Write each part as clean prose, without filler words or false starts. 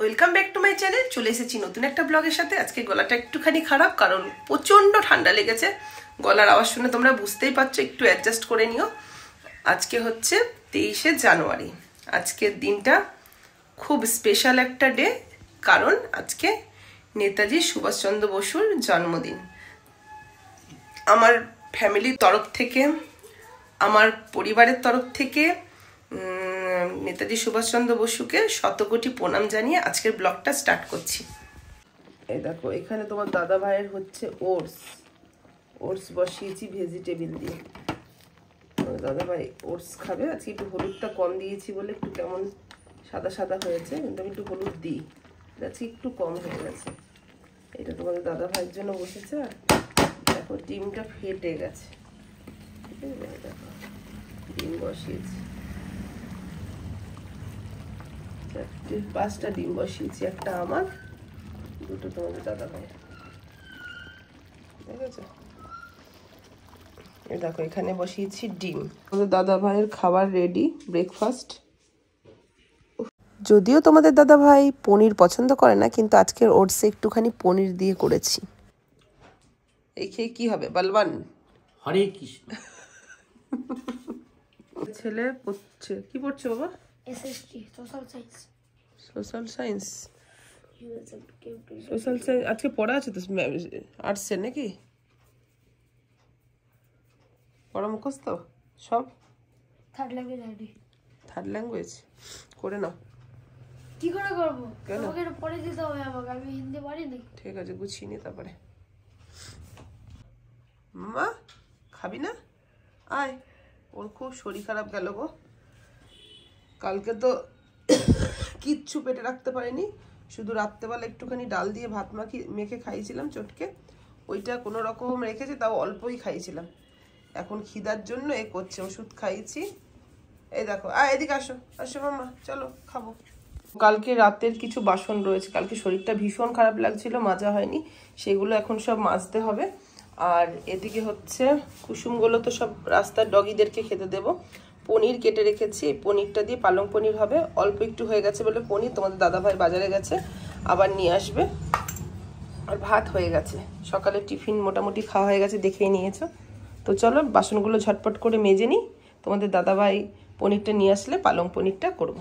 Welcome back to my channel. চলে এসেছি নতুন একটা ব্লগের সাথে। আজকে গলাটা একটুখানি খারাপ, কারণ প্রচণ্ড ঠান্ডা লেগেছে। গলার আওয়াজ শুনে তোমরা বুঝতেই পারছো, একটু অ্যাডজাস্ট করে নিও। আজকে হচ্ছে 23শে জানুয়ারি। আজকের দিনটা খুব স্পেশাল একটা ডে, কারণ আজকে নেতাজি সুভাষচন্দ্র বসুর জন্মদিন। আমার ফ্যামিলির তরফ থেকে, আমার পরিবারের তরফ থেকে নেতাজি সুভাষচন্দ্র বসুকে শতকোটি প্রণাম জানিয়ে আজকের ব্লগটা স্টার্ট করছি। এই দেখো, এখানে তোমার দাদা ভাইয়ের হচ্ছে ওটস বসিয়েছি ভেজিটেবিল দিয়ে। দাদা ভাই ওটস খাবে। আজকে একটু হলুদটা কম দিয়েছি বলে একটু কেমন সাদা সাদা হয়েছে, কিন্তু আমি একটু হলুদ দিই, আজকে একটু কম হয়ে গেছে। এটা তোমাদের দাদা ভাইয়ের জন্য বসেছে। আর দেখো ডিমটা ফেটে গেছে, ঠিক আছে? দেখো ডিম বসিয়েছি, 5টা ডিম বসিয়েছি, একটা আমার, দুটো তোমাদের দাদা ভাই। ঠিক আছে, এই দেখো এখানে বসিয়েছি ডিম। তোমাদের দাদা ভাইয়ের খাবার রেডি, ব্রেকফাস্ট। যদিও তোমাদের দাদা ভাই পনির পছন্দ করে না, কিন্তু আজকের ওটসে একটুখানি পনির দিয়ে করেছি। এই খেয়ে কি হবে বলবান? হরে কৃষ্ণ। ছেলে পড়ছে, কি পড়ছে বাবা? SST social science. Social science, social science আজকে পড়া আছে তো আর্টসের নাকি? পড়া মুখস্থ সব? Third language ID. Third language করে নাও। কি করে করব? কেন? তোমাকে এটা পড়ে দিতে হবে আমাকে, আমি হিন্দি পারি না। ঠিক আছে, গুছিয়ে নি তারপরে। মা খাবি না? আয়। ওর খুব শরীর খারাপ গেল গো, কালকে তো কিচ্ছু পেটে রাখতে পারিনি, শুধু রাত্রেবেলা একটুখানি ডাল দিয়ে ভাত মেখে খাইছিলাম চটকে, ওইটা কোনো রকম রেখেছে, তাও অল্পই খাইছিলাম। এখন খিদার জন্য এ করছে, ওষুধ খাইয়েছি। এই দেখো, এদিকে আসো, আসো মাম্মা, চলো খাবো। কালকে রাতের কিছু বাসন রয়েছে, কালকে শরীরটা ভীষণ খারাপ লাগছিল, মাজা হয়নি, সেগুলো এখন সব মাজতে হবে। আর এদিকে হচ্ছে কুসুমগুলো তো সব রাস্তার ডগিদেরকে খেতে দেবো। পনির কেটে রেখেছি, এই পনিরটা দিয়ে পালং পনির হবে। অল্প একটু হয়ে গেছে বলে পনির, তোমাদের দাদাভাই বাজারে গেছে, আবার নিয়ে আসবে। আর ভাত হয়ে গেছে, সকালে টিফিন মোটামুটি খাওয়া হয়ে গেছে, দেখেই নিয়েছো তো। চলো বাসনগুলো ঝটপট করে মেজে নিই, তোমাদের দাদাভাই পনিরটা নিয়ে আসলে পালং পনিরটা করবো।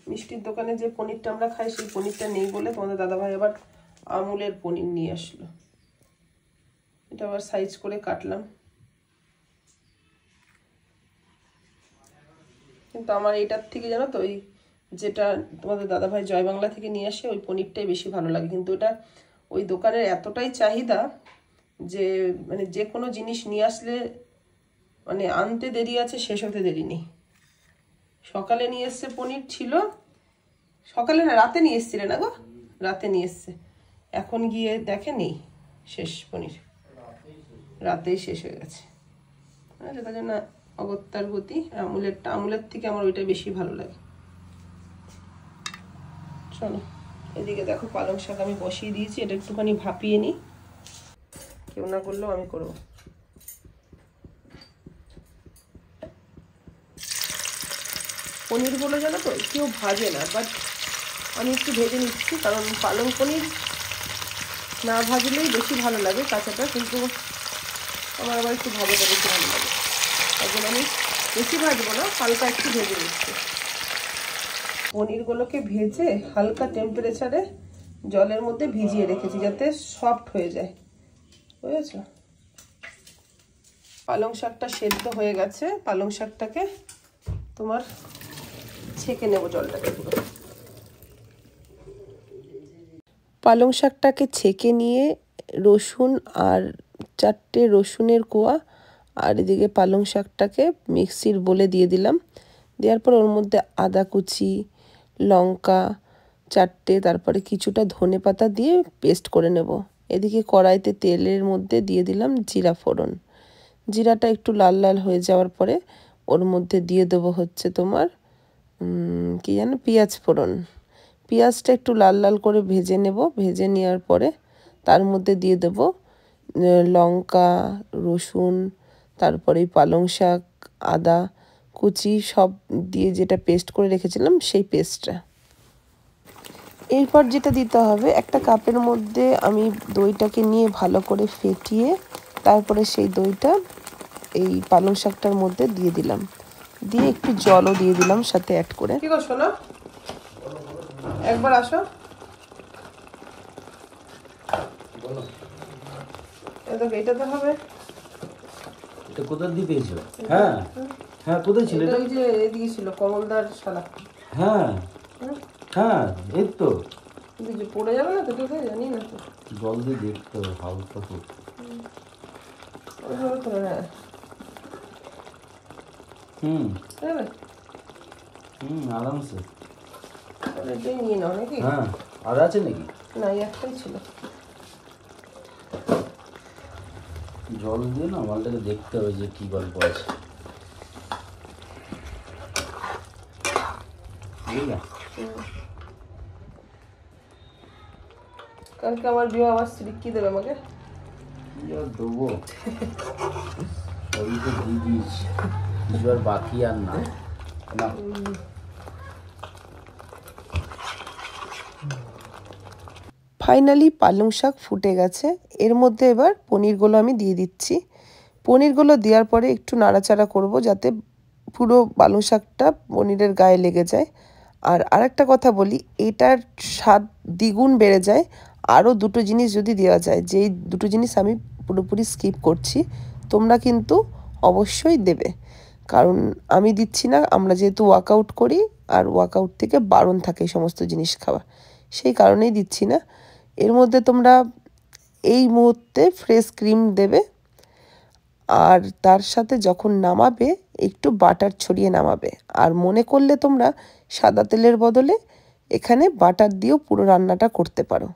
মিষ্টির দোকানে যে পনিরটা আমরা খাই, সেই পনিরটা নেই বলে তোমাদের দাদাভাই আবার আমুলের পনির নিয়ে আসলো। এটা আবার সাইজ করে কাটলাম, কিন্তু আমার এইটার থেকে জানো তো, ওই যেটা তোমাদের দাদাভাই জয় বাংলা থেকে নিয়ে আসে, ওই পনিরটাই বেশি ভালো লাগে। কিন্তু ওটা ওই দোকানের এতটাই চাহিদা যে মানে যে কোনো জিনিস নিয়ে আসলে মানে আনতে দেরি আছে, শেষ হতে দেরি নেই। সকালে নিয়ে এসছে পনির ছিল, সকালে না রাতে নিয়ে এসছিলে না গো, রাতে নিয়ে এসছে, এখন গিয়ে দেখে নেই, শেষ পনির, রাতেই শেষ হয়ে গেছে। তার জন্য অগত্যার গতি। আমুলের থেকে আমার ওইটা বেশি ভালো লাগে। চলো এদিকে দেখো পালং শাক আমি বসিয়ে দিয়েছি, এটা একটুখানি ভাপিয়ে নিই, কেউ না করলেও আমি করব। পনিরগুলো জানো তো কেউ ভাজে না, বাট আমি একটু ভেজে নিচ্ছি, কারণ পালং পনির না ভাজলেই বেশি ভালো লাগে কাঁচাটা, কিন্তু আমার আবার একটু ভাজাটা বেশি ভালো লাগে, তার জন্য আমি বেশি ভাজবো না, হালকা একটু ভেজে নিচ্ছি। পনিরগুলোকে ভেজে হালকা টেম্পারেচারে জলের মধ্যে ভিজিয়ে রেখেছি, যাতে সফট হয়ে যায়, বুঝেছো? পালং শাকটা সেদ্ধ হয়ে গেছে, পালং শাকটাকে তোমার ছেঁকে নেবো জলটাকে পুরো। পালং শাকটাকে ছেঁকে নিয়ে রসুন আর 4টে রসুনের কোয়া, আর এদিকে পালং শাকটাকে মিক্সির বোলে দিয়ে দিলাম। দেওয়ার পর ওর মধ্যে আদা কুচি, লঙ্কা 4টে, তারপরে কিছুটা ধনে পাতা দিয়ে পেস্ট করে নেব। এদিকে কড়াইতে তেলের মধ্যে দিয়ে দিলাম জিরা ফোড়ন। জিরাটা একটু লাল লাল হয়ে যাওয়ার পরে ওর মধ্যে দিয়ে দেবো হচ্ছে তোমার কি জানো, পেঁয়াজ ফোড়ন। পেঁয়াজটা একটু লাল লাল করে ভেজে নেব, ভেজে নেওয়ার পরে তার মধ্যে দিয়ে দেব লঙ্কা, রসুন, তারপরে পালং শাক, আদা কুচি সব দিয়ে যেটা পেস্ট করে রেখেছিলাম সেই পেস্টটা। এরপর যেটা দিতে হবে, একটা কাপের মধ্যে আমি দইটাকে নিয়ে ভালো করে ফেটিয়ে তারপরে সেই দইটা এই পালং শাকটার মধ্যে দিয়ে দিলাম, দিয়ে একটু জলও দিয়ে দিলাম সাথে অ্যাড করে। কি করছো না, একবার আসো। এইটাতে হবে। এটা কোথা দিয়ে পেয়েছো? হ্যাঁ হ্যাঁ, কোথায় ছিল এটা? ওই যে এদিকে ছিল, কমলদার শালা। হ্যাঁ হ্যাঁ, এই তো। কিন্তু পড়ে যাবে না তো, কোথায় জানি না তো। জল দিয়ে দেখতে হবে হালকা হোক। ওইভাবে করে না। আরামসে। এটাই নিয়ে নাও নাকি? হ্যাঁ, আর আছে নাকি? না, একটাই ছিল। জল দিয়ে না মালটাকে দেখতে হবে যে কি গল্প আছে। কালকে আমার বিবাহ বার্ষিকী কি দেবে আমাকে? দেবো সবই তো দিয়ে দিয়েছি, কিছু আর বাকি আর না। ফাইনালি পালং শাক ফুটে গেছে। এর মধ্যে এবার পনিরগুলো আমি দিয়ে দিচ্ছি। পনিরগুলো দেওয়ার পরে একটু নাড়াচাড়া করব যাতে পুরো পালং শাকটা পনিরের গায়ে লেগে যায়। আর আরেকটা কথা বলি, এটার স্বাদ দ্বিগুণ বেড়ে যায় আরও দুটো জিনিস যদি দেওয়া যায়, যেই দুটো জিনিস আমি পুরোপুরি স্কিপ করছি, তোমরা কিন্তু অবশ্যই দেবে। কারণ আমি দিচ্ছি না, আমরা যেহেতু ওয়ার্কআউট করি আর ওয়ার্কআউট থেকে বারণ থাকে এই সমস্ত জিনিস খাওয়া, সেই কারণেই দিচ্ছি না। এর মধ্যে তোমরা এই মুহূর্তে ফ্রেশ ক্রিম দেবে, আর তার সাথে যখন নামাবে একটু বাটার ছড়িয়ে নামাবে। আর মনে করলে তোমরা সাদা তেলের বদলে এখানে বাটার দিয়েও পুরো রান্নাটা করতে পারো।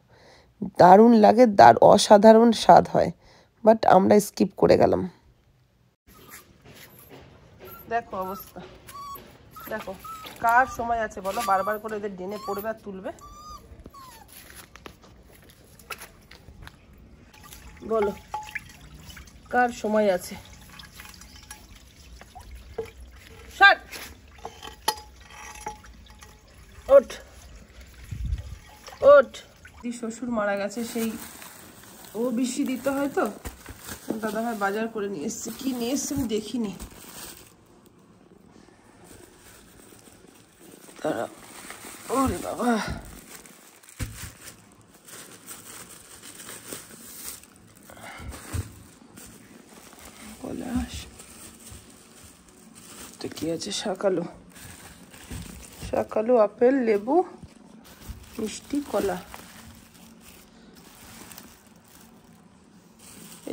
দারুণ লাগে, অসাধারণ স্বাদ হয়, বাট আমরা স্কিপ করে গেলাম। দেখো অবস্থা, দেখো কার সময় আছে বলো, বারবার করে এদের ডেনে পড়বে আর তুলবে? বলো কার সময় আছে? শাট, ওঠ ওঠ। শ্বশুর মারা গেছে, সেই ও বেশি দিতে হয় তো দাদা ভাই বাজার করে নিয়ে এসছে। কি নিয়ে এসছে আমি দেখিনি। ওরে বাবা, পলাশ তো কি আছে? শাকালু, শাকালু, আপেল, লেবু, মিষ্টি, কলা।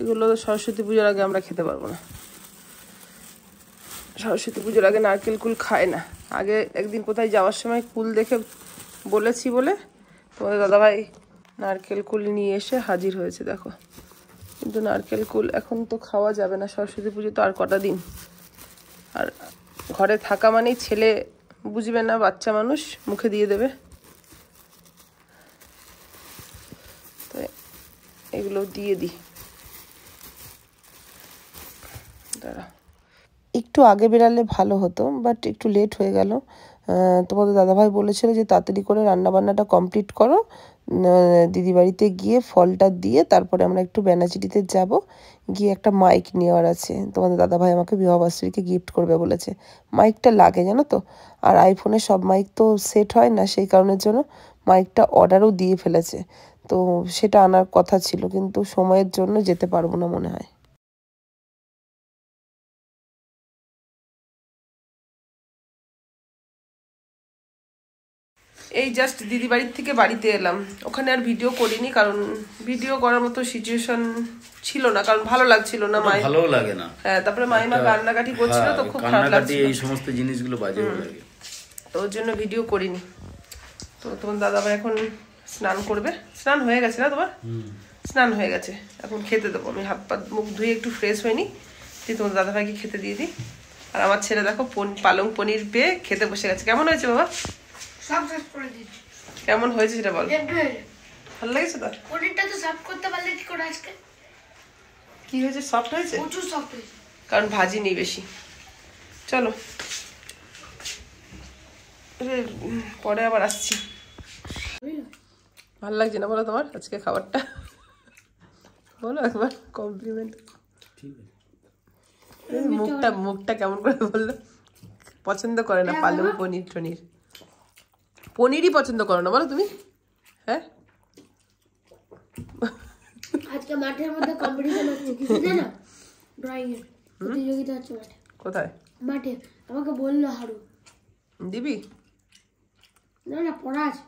এগুলো তো সরস্বতী পুজোর আগে আমরা খেতে পারবো না। সরস্বতী পুজোর আগে নারকেল কুল খায় না। আগে একদিন কোথায় যাওয়ার সময় কুল দেখে বলেছি বলে তোমাদের দাদাভাই নারকেল কুল নিয়ে এসে হাজির হয়েছে, দেখো। কিন্তু নারকেল কুল এখন তো খাওয়া যাবে না, সরস্বতী পুজো তো আর কটা দিন। আর ঘরে থাকা মানেই ছেলে বুঝবে না, বাচ্চা মানুষ মুখে দিয়ে দেবে। তো এগুলো দিয়ে দিই। দাঁড়া, একটু আগে বেরালে ভালো হতো, বাট একটু লেট হয়ে গেল। তোমাদের দাদাভাই বলেছিল যে তাড়াতাড়ি করে রান্নাবান্নাটা কমপ্লিট করো, দিদিবাড়িতে গিয়ে ফলটা দিয়ে তারপরে আমরা একটু বেনাচিটিতে যাব, গিয়ে একটা মাইক নেওয়ার আছে। তোমাদের দাদাভাই আমাকে বিবাহবার্ষিকীকে গিফট করবে বলেছে। মাইকটা লাগে জানো তো, আর আইফোনে সব মাইক তো সেট হয় না, সেই কারণের জন্য মাইকটা অর্ডারও দিয়ে ফেলেছে। তো সেটা আনার কথা ছিল, কিন্তু সময়ের জন্য যেতে পারবো না মনে হয়। এই জাস্ট দিদি বাড়ির থেকে বাড়িতে এলাম। ওখানে আর ভিডিও করিনি, কারণ ভিডিও করার মতো সিচুয়েশন ছিল না, কারণ ভালো লাগছিল না। ভালো লাগে না। হ্যাঁ, তারপরে মাইমা কান্নাকাটি করছিল তো খুব খারাপ লাগছিল। এই সমস্ত জিনিসগুলো বাজে লাগে, তো ওর জন্য ভিডিও করিনি। তো তোমার দাদাভাই এখন স্নান করবে। স্নান হয়ে গেছে না তোমার? স্নান হয়ে গেছে, এখন খেতে দেবো। আমি হাত পা মুখ ধুয়ে একটু ফ্রেশ হয়নি, দিয়ে তোমার দাদাভাইকে খেতে দিয়ে দিই। আর আমার ছেলে দেখো পালং পনির পেয়ে খেতে বসে গেছে। কেমন হয়েছে বাবা? কেমন হয়েছে সেটা বল। ভালো লেগেছে তো? পনিরটা তো সফট করতে পারলে কি করে আজকে? কি হয়েছে? সফট হয়েছে? প্রচুর সফট হয়েছে, কারণ ভাজি নেই বেশি। চলো পরে আবার আসছি। ভালো লাগছে না বলো তোমার আজকে খাবারটা? বলো একবার কমপ্লিমেন্ট। ঠিক আছে। মুখটা কেমন করে বললো? পছন্দ করে না পালং পনির টনির, পনিরই পছন্দ করো না বলো তুমি? হ্যাঁ আজকে মাঠের মধ্যে কম্পিটিশন হচ্ছে কিছু জানো? ড্রয়িং এর প্রতিযোগিতা হচ্ছে মাঠে। কোথায়? মাঠে আমাকে বললো হারু দিবি? না পড়া আছে।